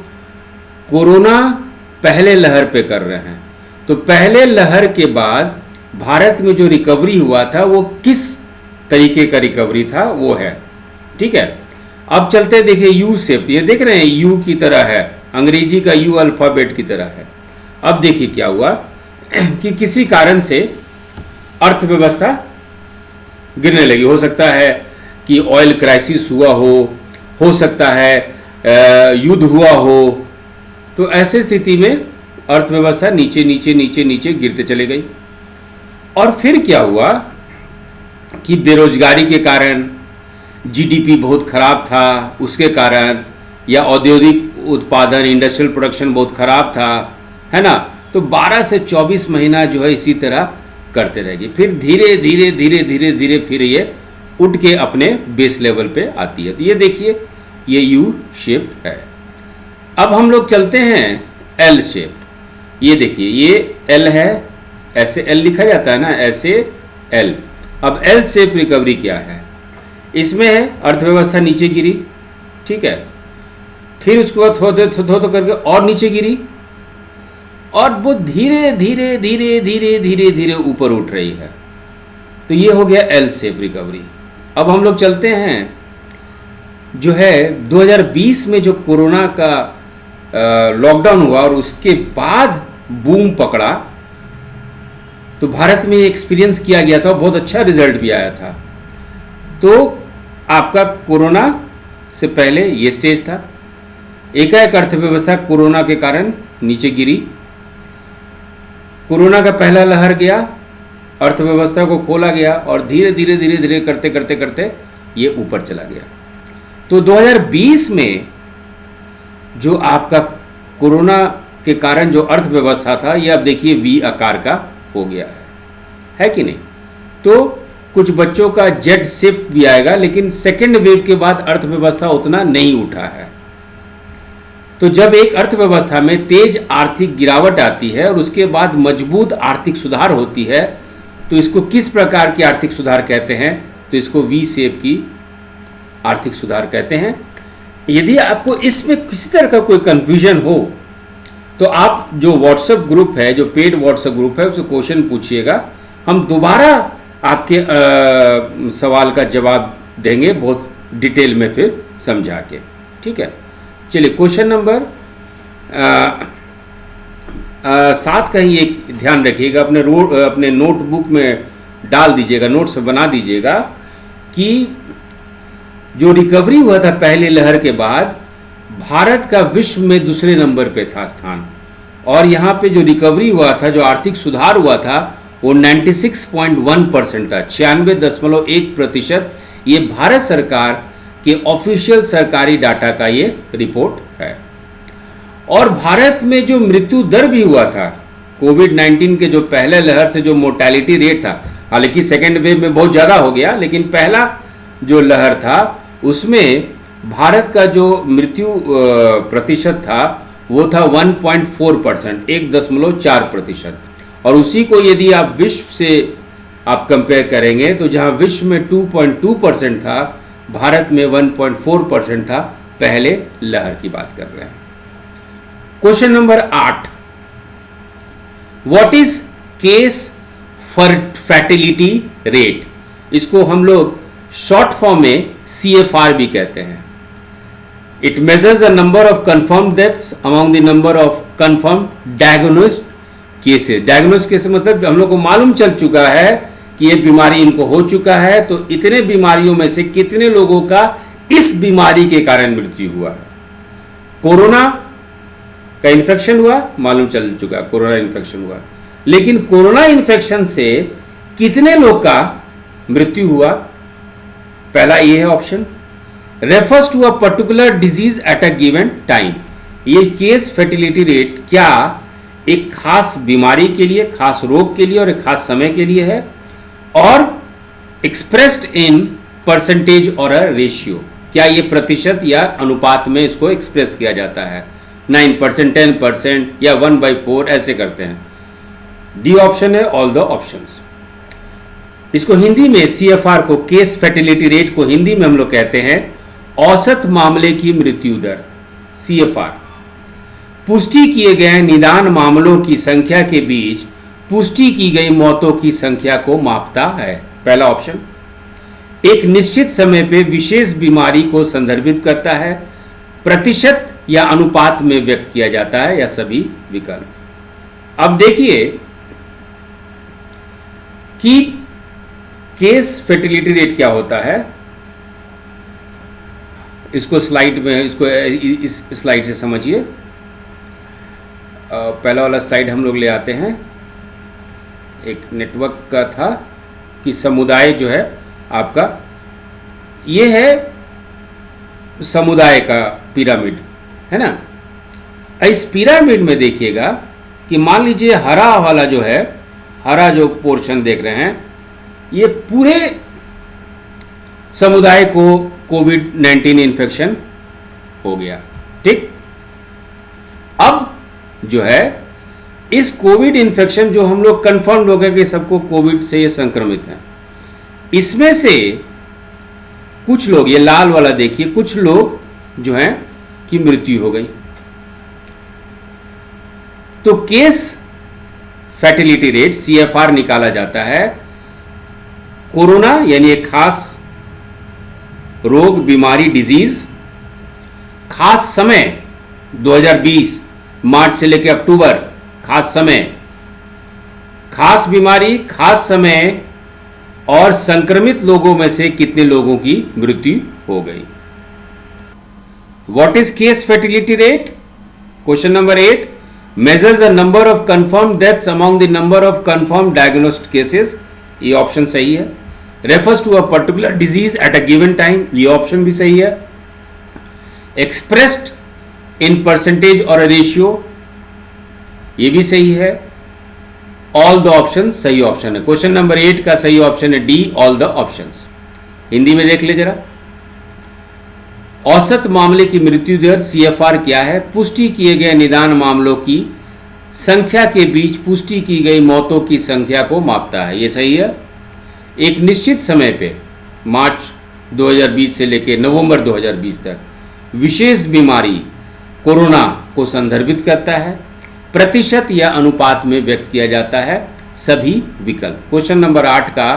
कोरोना पहले लहर पे कर रहे हैं, तो पहले लहर के बाद भारत में जो रिकवरी हुआ था वो किस तरीके का रिकवरी था वो है, ठीक है। अब चलते देखिए यू शेप, ये देख रहे हैं यू की तरह है, अंग्रेजी का यू अल्फाबेट की तरह है। अब देखिए क्या हुआ कि किसी कारण से अर्थव्यवस्था गिरने लगी। हो सकता है कि ऑयल क्राइसिस हुआ हो सकता है युद्ध हुआ हो, तो ऐसे स्थिति में अर्थव्यवस्था नीचे नीचे नीचे नीचे गिरते चले गई। और फिर क्या हुआ कि बेरोजगारी के कारण जीडीपी बहुत खराब था, उसके कारण, या औद्योगिक उत्पादन इंडस्ट्रियल प्रोडक्शन बहुत खराब था, है ना। तो 12 से 24 महीना जो है इसी तरह करते रहेगी, फिर धीरे धीरे धीरे धीरे धीरे फिर ये उठ के अपने बेस लेवल पे आती है। तो ये देखिए ये यू शेप है। अब हम लोग चलते हैं एल शेप। ये देखिए ये एल है, ऐसे एल लिखा जाता है ना, ऐसे एल। अब एल शेप रिकवरी क्या है? इसमें है अर्थव्यवस्था नीचे गिरी, ठीक है, फिर उसके बाद थोड़ा करके और नीचे गिरी और वो धीरे धीरे धीरे धीरे धीरे धीरे ऊपर उठ रही है। तो ये हो गया एल शेप रिकवरी। अब हम लोग चलते हैं जो है 2020 में जो कोरोना का लॉकडाउन हुआ और उसके बाद बूम पकड़ा, तो भारत में एक्सपीरियंस किया गया था, बहुत अच्छा रिजल्ट भी आया था। तो आपका कोरोना से पहले ये स्टेज था, एकाएक अर्थव्यवस्था कोरोना के कारण नीचे गिरी, कोरोना का पहला लहर गया, अर्थव्यवस्था को खोला गया और धीरे धीरे धीरे धीरे करते करते करते ये ऊपर चला गया। तो 2020 में जो आपका कोरोना के कारण जो अर्थव्यवस्था था, ये अब देखिए वी आकार का हो गया है कि नहीं। तो कुछ बच्चों का जेड शेप भी आएगा, लेकिन सेकेंड वेव के बाद अर्थव्यवस्था उतना नहीं उठा है। तो जब एक अर्थव्यवस्था में तेज आर्थिक गिरावट आती है और उसके बाद मजबूत आर्थिक सुधार होती है, तो इसको किस प्रकार की आर्थिक सुधार कहते हैं? तो इसको वी शेप की आर्थिक सुधार कहते हैं। यदि आपको इसमें किसी तरह का कोई कंफ्यूजन हो तो आप जो व्हाट्सएप ग्रुप है, जो पेड व्हाट्सएप ग्रुप है, उससे क्वेश्चन पूछिएगा, हम दोबारा आपके सवाल का जवाब देंगे बहुत डिटेल में फिर समझा के, ठीक है। चलिए क्वेश्चन नंबर 7 का ही एक ध्यान रखिएगा, अपने नोटबुक में डाल दीजिएगा, नोट्स बना दीजिएगा कि जो रिकवरी हुआ था पहले लहर के बाद, भारत का विश्व में दूसरे नंबर पे था स्थान, और यहाँ पे जो रिकवरी हुआ था, जो आर्थिक सुधार हुआ था, वो 96.1% था, 96.1%। ये भारत सरकार के ऑफिशियल सरकारी डाटा का ये रिपोर्ट है। और भारत में जो मृत्यु दर भी हुआ था कोविड-19 के जो पहले लहर से जो मोर्टेलिटी रेट था, हालांकि सेकेंड वेव में बहुत ज़्यादा हो गया, लेकिन पहला जो लहर था उसमें भारत का जो मृत्यु प्रतिशत था वो था 1.4%, 1.4%। और उसी को यदि आप विश्व से आप कंपेयर करेंगे तो जहां विश्व में 2.2% था, भारत में 1.4% था। पहले लहर की बात कर रहे हैं। Question number 8, what is case fertility rate? इसको हम लोग शॉर्ट फॉर्म में CFR भी कहते हैं। It measures the number of confirm deaths among the number of confirm diagnosed cases. Diagnose case मतलब हम लोग को मालूम चल चुका है कि ये बीमारी इनको हो चुका है, तो इतने बीमारियों में से कितने लोगों का इस बीमारी के कारण मृत्यु हुआ। कोरोना का इन्फेक्शन हुआ, मालूम चल चुका, कोरोना इन्फेक्शन हुआ, लेकिन कोरोना इन्फेक्शन से कितने लोग का मृत्यु हुआ? पहला ये है option, refers to a particular disease at a given time. ये केस फर्टिलिटी रेट क्या एक खास बीमारी के लिए, खास रोग के लिए और एक खास समय के लिए है, और एक्सप्रेस्ड इन परसेंटेज और अ रेशियो, क्या ये प्रतिशत या अनुपात में इसको एक्सप्रेस किया जाता है? 9%, 10% या 1/4 ऐसे करते हैं। डी ऑप्शन है ऑल द ऑप्शंस। इसको हिंदी में CFR को, केस फर्टिलिटी रेट को हिंदी में हम लोग कहते हैं औसत मामले की मृत्यु दर, CFR। पुष्टि किए गए निदान मामलों की संख्या के बीच पुष्टि की गई मौतों की संख्या को मापता है। पहला ऑप्शन। एक निश्चित समय पे विशेष बीमारी को संदर्भित करता है, प्रतिशत या अनुपात में व्यक्त किया जाता है, या सभी विकल्प। अब देखिए कि केस फर्टिलिटी रेट क्या होता है। इसको स्लाइड में, इसको इस स्लाइड से समझिए। पहला वाला स्लाइड हम लोग ले आते हैं। एक नेटवर्क का था कि समुदाय जो है आपका, ये है समुदाय का पिरामिड, है ना। इस पिरामिड में देखिएगा कि मान लीजिए हरा वाला जो है, हरा जो पोर्शन देख रहे हैं, ये पूरे समुदाय को कोविड-19 इन्फेक्शन हो गया, ठीक। अब जो है इस कोविड इन्फेक्शन जो हम लोग कंफर्म हो गया कि सबको कोविड से ये संक्रमित हैं, इसमें से कुछ लोग, ये लाल वाला देखिए, कुछ लोग जो हैं की मृत्यु हो गई। तो केस फर्टिलिटी रेट CFR निकाला जाता है कोरोना यानी एक खास रोग, बीमारी, डिजीज, खास समय 2020 मार्च से लेकर अक्टूबर, खास समय, खास बीमारी, खास समय, और संक्रमित लोगों में से कितने लोगों की मृत्यु हो गई। What is case fertility rate? Question number 8, measures the number of confirm deaths among the number of confirm diagnosed cases. ये ऑप्शन सही है। Refers to a particular disease at a given time, ये ऑप्शन भी सही है। एक्सप्रेस्ड इन परसेंटेज और रेशियो, ये भी सही है। ऑल द ऑप्शन सही ऑप्शन है। क्वेश्चन नंबर 8 का सही ऑप्शन है D, all the options. Hindi में देख ले जरा। औसत मामले की मृत्यु दर CFR क्या है? पुष्टि किए गए निदान मामलों की संख्या के बीच पुष्टि की गई मौतों की संख्या को मापता है, ये सही है। एक निश्चित समय पे मार्च 2020 से लेकर नवंबर 2020 तक विशेष बीमारी कोरोना को संदर्भित करता है, प्रतिशत या अनुपात में व्यक्त किया जाता है, सभी विकल्प। क्वेश्चन नंबर 8 का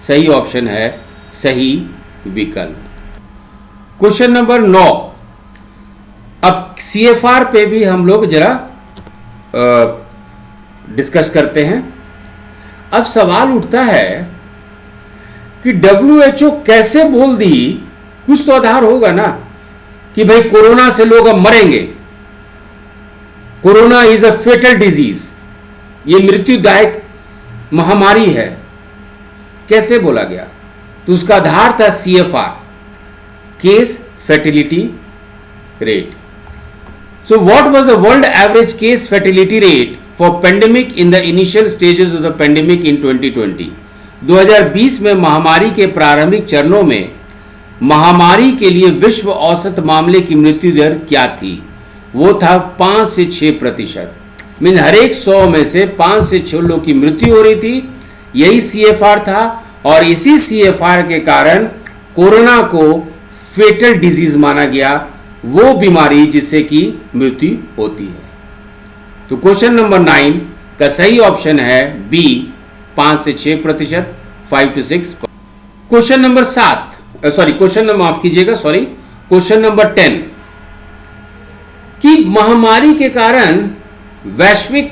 सही ऑप्शन है सही विकल्प। क्वेश्चन नंबर 9, अब CFR पे भी हम लोग जरा डिस्कस करते हैं। अब सवाल उठता है कि WHO कैसे बोल दी, कुछ तो आधार होगा ना कि भाई कोरोना से लोग अब मरेंगे, corona is a fatal disease, ये मृत्युदायक महामारी है, कैसे बोला गया? तो उसका आधार था CFR, case fertility rate. So what was the world average case fertility rate for pandemic in the initial stages of the pandemic in 2020? 2020 में महामारी के प्रारंभिक चरणों में महामारी के लिए विश्व औसत मामले की मृत्यु दर क्या थी? वो था 5 से 6%. मीन हर एक 100 में से 5 से 6 लोग की मृत्यु हो रही थी. यही CFR था और इसी CFR के कारण कोरोना को फेटल डिजीज माना गया, वो बीमारी जिससे कि मृत्यु होती है. तो क्वेश्चन नंबर 9 का सही ऑप्शन है बी, 5 से 6%, 5 to 6. Question number 7, question number माफ कीजिएगा, क्वेश्चन नंबर 10 कि महामारी के कारण वैश्विक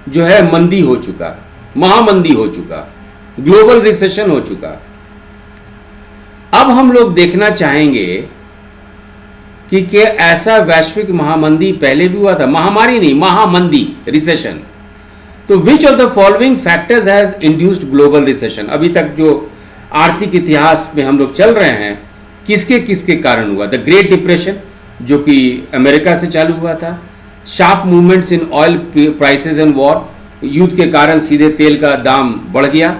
जो है मंदी हो चुका, महामंदी हो चुका, ग्लोबल रिसेशन हो चुका. अब हम लोग देखना चाहेंगे कि क्या ऐसा वैश्विक महामंदी पहले भी हुआ था? महामारी नहीं, महामंदी, रिसेशन. तो विच of the following factors has induced global recession? अभी तक जो आर्थिक इतिहास में हम लोग चल रहे हैं, किसके किसके कारण हुआ? द ग्रेट डिप्रेशन, जो कि अमेरिका से चालू हुआ था. Sharp movements in oil prices and war, युद्ध के कारण सीधे तेल का दाम बढ़ गया.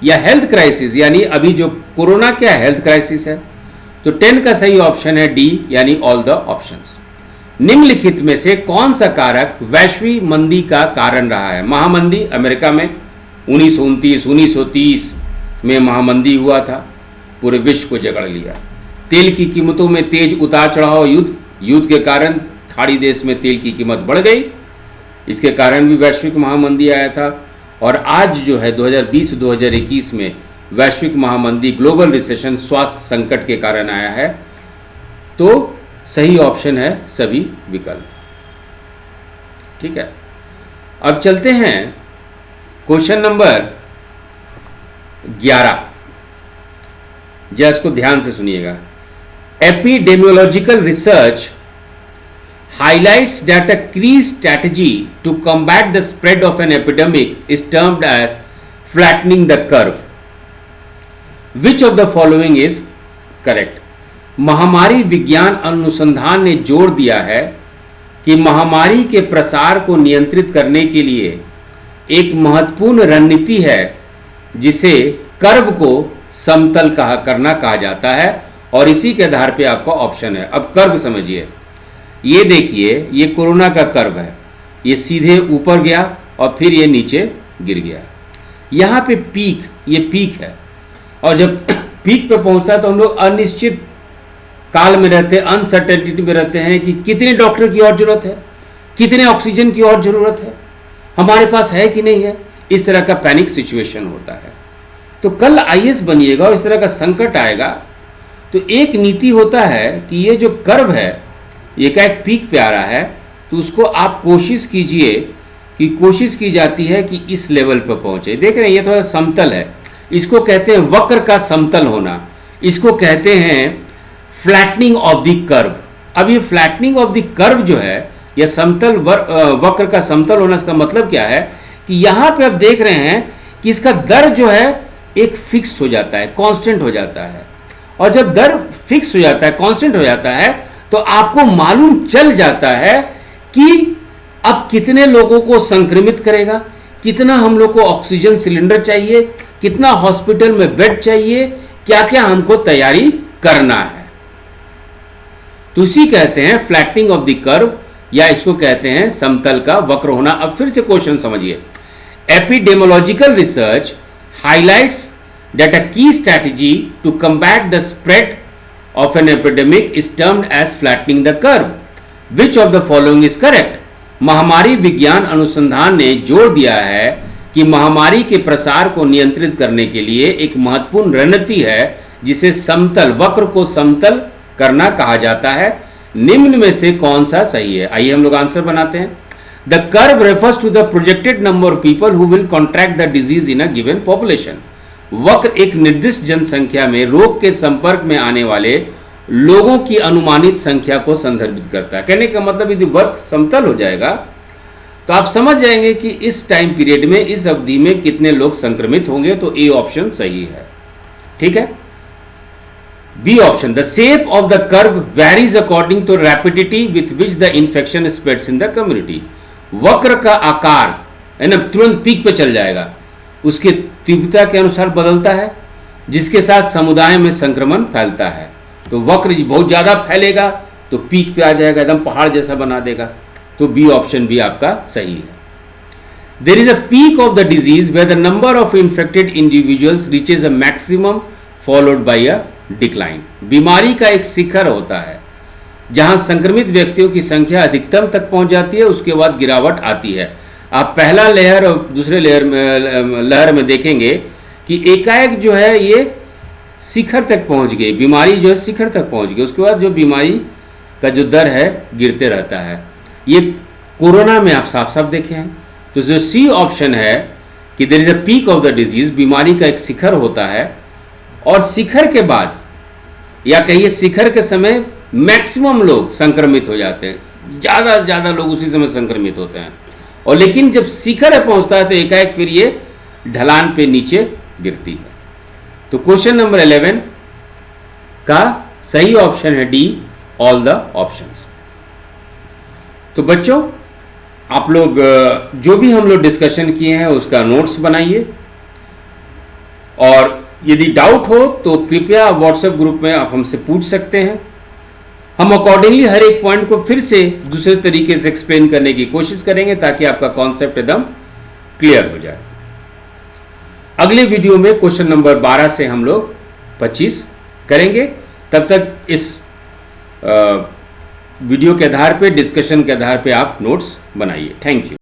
या हेल्थ क्राइसिस, यानी अभी जो कोरोना क्या हेल्थ क्राइसिस है. तो 10 का सही ऑप्शन है डी, यानी ऑल द ऑप्शंस. निम्नलिखित में से कौन सा कारक वैश्विक मंदी का कारण रहा है? महामंदी, अमेरिका में 1929-1930 में महामंदी हुआ था, पूरे विश्व को जकड़ लिया. तेल की कीमतों में तेज उतार चढ़ाव, युद्ध के कारण खाड़ी देश में तेल की कीमत बढ़ गई, इसके कारण भी वैश्विक महामंदी आया था. और आज जो है 2020-2021 में वैश्विक महामंदी, ग्लोबल रिसेशन, स्वास्थ्य संकट के कारण आया है. तो सही ऑप्शन है सभी विकल्प. ठीक है, अब चलते हैं क्वेश्चन नंबर 11. जरा इसको ध्यान से सुनिएगा. Epidemiological research highlights that a key strategy to combat the spread of an epidemic is termed as flattening the curve. Which of the following is correct? महामारी विज्ञान अनुसंधान ने जोर दिया है कि महामारी के प्रसार को नियंत्रित करने के लिए एक महत्वपूर्ण रणनीति है जिसे कर्व को समतल करना कहा जाता है, और इसी के आधार पे आपका ऑप्शन है. अब कर्व समझिए, ये देखिए, ये कोरोना का कर्व है, ये सीधे ऊपर गया और फिर ये नीचे गिर गया. यहाँ पे पीक, ये पीक है, और जब पीक पे पहुँचता है तो हम लोग अनिश्चित काल में रहते हैं, अनसर्टेनिटी में रहते हैं कि कितने डॉक्टर की और जरूरत है, कितने ऑक्सीजन की और जरूरत है, हमारे पास है कि नहीं है. इस तरह का पैनिक सिचुएशन होता है. तो कल IAS बनिएगा और इस तरह का संकट आएगा तो एक नीति होता है कि ये जो कर्व है, ये का एक पीक पे आ रहा है, तो उसको आप कोशिश कीजिए कि कोशिश की जाती है कि इस लेवल पर पहुंचे. देख रहे हैं, ये थोड़ा समतल है, इसको कहते हैं वक्र का समतल होना, इसको कहते हैं फ्लैटनिंग ऑफ द कर्व. अब ये फ्लैटनिंग ऑफ द कर्व जो है, यह समतल वक्र का समतल होना, इसका मतलब क्या है कि यहाँ पे आप देख रहे हैं कि इसका दर जो है एक फिक्स्ड हो जाता है, कांस्टेंट हो जाता है. और जब दर फिक्स हो जाता है, कांस्टेंट हो जाता है, तो आपको मालूम चल जाता है कि अब कितने लोगों को संक्रमित करेगा, कितना हम लोग को ऑक्सीजन सिलेंडर चाहिए, कितना हॉस्पिटल में बेड चाहिए, क्या क्या हमको तैयारी करना है. तो इसी कहते हैं फ्लैटनिंग ऑफ द कर्व, या इसको कहते हैं समतल का वक्र होना. अब फिर से क्वेश्चन समझिए. Epidemiological research highlights that a key strategy to combat the spread of an epidemic is termed as flattening the curve. Which of the following is correct? महामारी विज्ञान अनुसंधान ने जोर दिया है कि महामारी के प्रसार को नियंत्रित करने के लिए एक महत्वपूर्ण रणनीति है जिसे समतल, वक्र को समतल करना कहा जाता है. निम्न में से कौन सा सही है? आइए हम लोग आंसर बनाते हैं. The curve refers to the projected number of people who will contract the disease in a given population. वक्र एक निर्दिष्ट जनसंख्या में रोग के संपर्क में आने वाले लोगों की अनुमानित संख्या को संदर्भित करता है. कहने का मतलब यदि वक्र समतल हो जाएगा तो आप समझ जाएंगे कि इस टाइम पीरियड में, इस अवधि में कितने लोग संक्रमित होंगे, तो ए ऑप्शन सही है। ठीक है। B option, the shape of the curve varies according to rapidity with which the infection spreads in the community. वक्र का आकार है ना, तुरंत पीक पे चल जाएगा, उसकी तीव्रता के अनुसार बदलता है, जिसके साथ समुदाय में संक्रमण फैलता है। तो वक्र बहुत ज़्यादा फैलेगा तो पीक पे आ जाएगा, एकदम पहाड़ जैसा बना देगा। तो बी ऑप्शन भी आपका सही है। There is a peak of the disease where the number of infected individuals reaches a maximum followed by a decline. बीमारी का एक शिखर होता है जहां संक्रमित व्यक्तियों की संख्या अधिकतम तक पहुंच जाती है, उसके बाद गिरावट आती है। आप पहला लहर और दूसरे लहर में देखेंगे कि एकाएक जो है ये शिखर तक पहुंच गई, बीमारी जो है शिखर तक पहुंच गई, उसके बाद जो बीमारी का जो दर है गिरते रहता है। ये कोरोना में आप साफ साफ देखे हैं। तो जो सी ऑप्शन है कि there is a peak of the disease, बीमारी का एक शिखर होता है और शिखर के बाद या कहिए शिखर के समय मैक्सिमम लोग संक्रमित हो जाते हैं, ज़्यादा से ज़्यादा लोग उसी समय संक्रमित होते हैं। और लेकिन जब शिखर पे पहुंचता है तो एकाएक फिर ये ढलान पे नीचे गिरती है। तो क्वेश्चन नंबर 11 का सही ऑप्शन है डी, ऑल द ऑप्शंस। तो बच्चों, आप लोग जो भी हम लोग डिस्कशन किए हैं उसका नोट्स बनाइए, और यदि डाउट हो तो कृपया व्हाट्सएप ग्रुप में आप हमसे पूछ सकते हैं। हम अकॉर्डिंगली हर एक पॉइंट को फिर से दूसरे तरीके से एक्सप्लेन करने की कोशिश करेंगे ताकि आपका कॉन्सेप्ट एकदम क्लियर हो जाए। अगले वीडियो में क्वेश्चन नंबर 12 से हम लोग 25 करेंगे। तब तक इस वीडियो के आधार पे, डिस्कशन के आधार पे आप नोट्स बनाइए। Thank you.